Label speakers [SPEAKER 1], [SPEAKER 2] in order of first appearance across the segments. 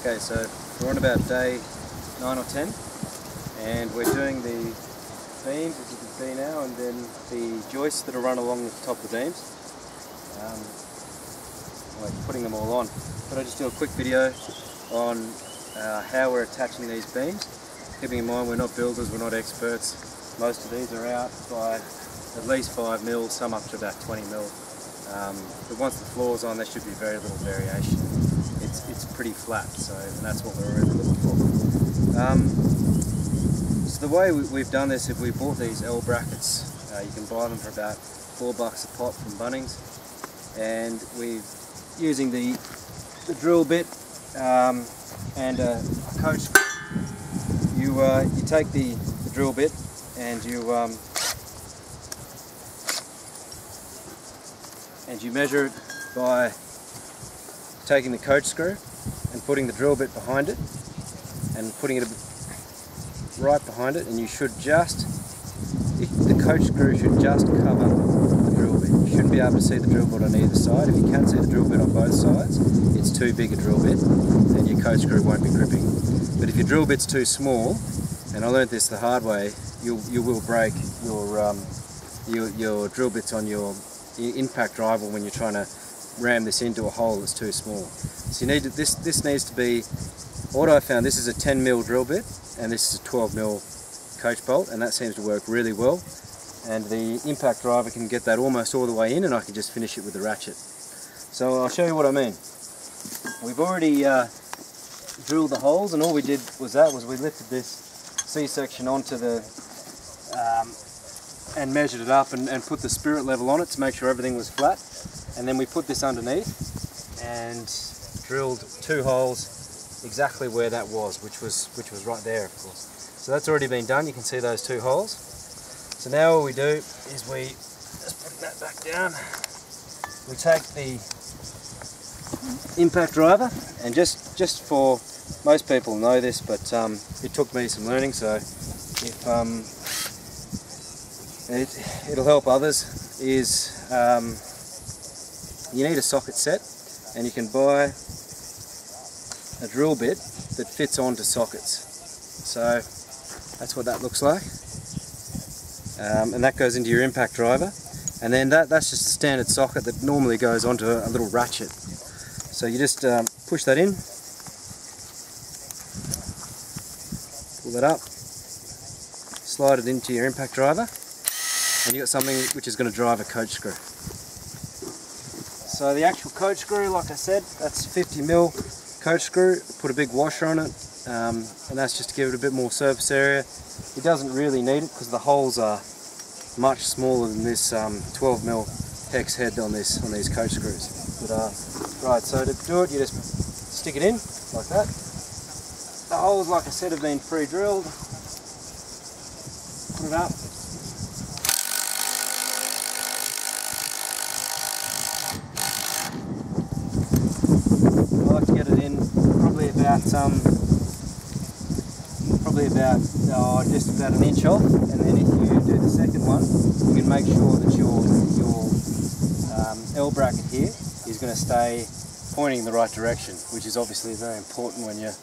[SPEAKER 1] Okay, so we're on about day 9 or 10, and we're doing the beams, as you can see now, and then the joists that are run along the top of the beams. We're putting them all on. But I'll just do a quick video on how we're attaching these beams. Keeping in mind we're not builders, we're not experts. Most of these are out by at least 5 mil, some up to about 20 mil. But once the floor's on, there should be very little variation. It's pretty flat, so and that's what we're really looking for. So the way we've done this, if we bought these L brackets, you can buy them for about $4 a pop from Bunnings, and we're using the drill bit and a coach screw. You take the drill bit and you measure it by taking the coach screw and putting the drill bit behind it and putting it right behind it, and you should just, the coach screw should just cover the drill bit. You shouldn't be able to see the drill bit on either side. If you can't see the drill bit on both sides, it's too big a drill bit and your coach screw won't be gripping. But if your drill bit's too small, and I learnt this the hard way, you will break your drill bits on your impact driver when you're trying to ram this into a hole that's too small. So you need to, this needs to be, what I found, this is a 10 mil drill bit and this is a 12 mil coach bolt, and that seems to work really well, and the impact driver can get that almost all the way in, and I can just finish it with the ratchet. So I'll show you what I mean. We've already drilled the holes, and all we did was we lifted this C-section onto the and measured it up and put the spirit level on it to make sure everything was flat, and then we put this underneath and drilled 2 holes exactly where that was, which was right there, of course. So that's already been done. You can see those 2 holes. So now what we do is we just put that back down. We take the impact driver, and just for, most people know this, but it took me some learning, so if it'll help others, is you need a socket set, and you can buy a drill bit that fits onto sockets. So that's what that looks like, and that goes into your impact driver, and then that's just a standard socket that normally goes onto a little ratchet. So you just push that in, pull that up, slide it into your impact driver, and you've got something which is going to drive a coach screw. So the actual coach screw, like I said, that's 50 mil coach screw. Put a big washer on it, and that's just to give it a bit more surface area. It doesn't really need it because the holes are much smaller than this 12 mil hex head on these coach screws. But, right, so to do it, you just stick it in like that. The holes, like I said, have been pre-drilled. Put it up. I like to get it in probably about just about an inch off, and then if you do the second one, you can make sure that your L bracket here is going to stay pointing in the right direction, which is obviously very important when you're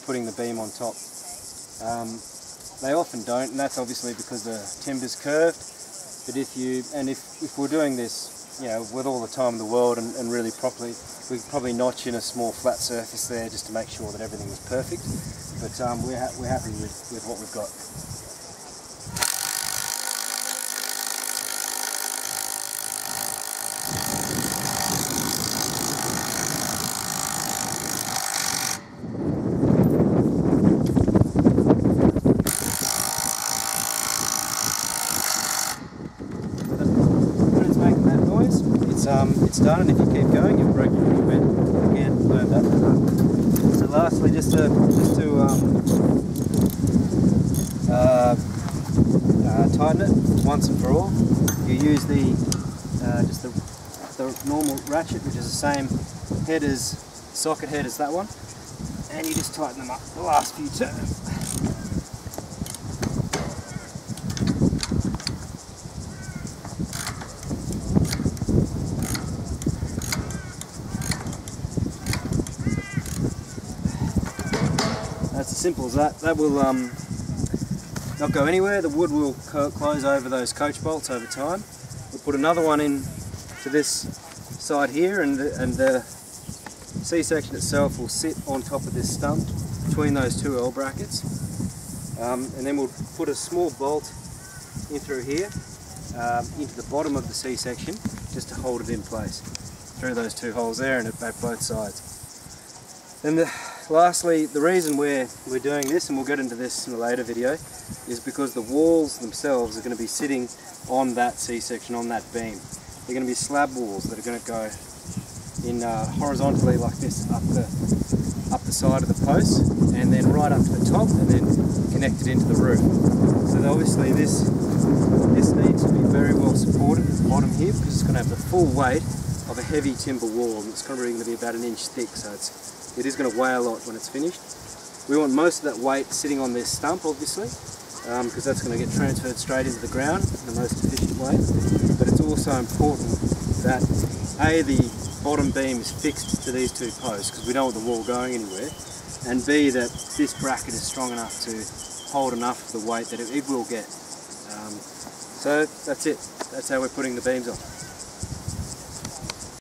[SPEAKER 1] putting the beam on top. They often don't, and that's obviously because the timber's curved. But if we're doing this, you know, with all the time in the world and really properly, we could probably notch in a small flat surface there just to make sure that everything was perfect. But we're happy with what we've got. When it's making that noise, it's done, and if you keep going, you'll break your drill bit. Again, learn that. So lastly, just to tighten it once and for all, you use just the normal ratchet, which is the same head as socket head as that one, and you just tighten them up the last few turns. It's as simple as that. That will not go anywhere. The wood will close over those coach bolts over time. We'll put another one in to this side here, and the C-section itself will sit on top of this stump between those two L brackets. And then we'll put a small bolt in through here into the bottom of the C-section just to hold it in place through those two holes there and at both sides. And lastly, the reason we're doing this, and we'll get into this in a later video, is because the walls themselves are going to be sitting on that C-section, on that beam. They're going to be slab walls that are going to go in horizontally like this up the side of the post, and then right up to the top, and then connected into the roof. So obviously this needs to be very well supported at the bottom here, because it's going to have the full weight of a heavy timber wall, and it's probably going to be about 1 inch thick, so it is going to weigh a lot when it's finished. We want most of that weight sitting on this stump, obviously, because that's going to get transferred straight into the ground in the most efficient way. But it's also important that the bottom beam is fixed to these two posts, because we don't want the wall going anywhere, and B, that this bracket is strong enough to hold enough of the weight that it will get. So that's it. That's how we're putting the beams on.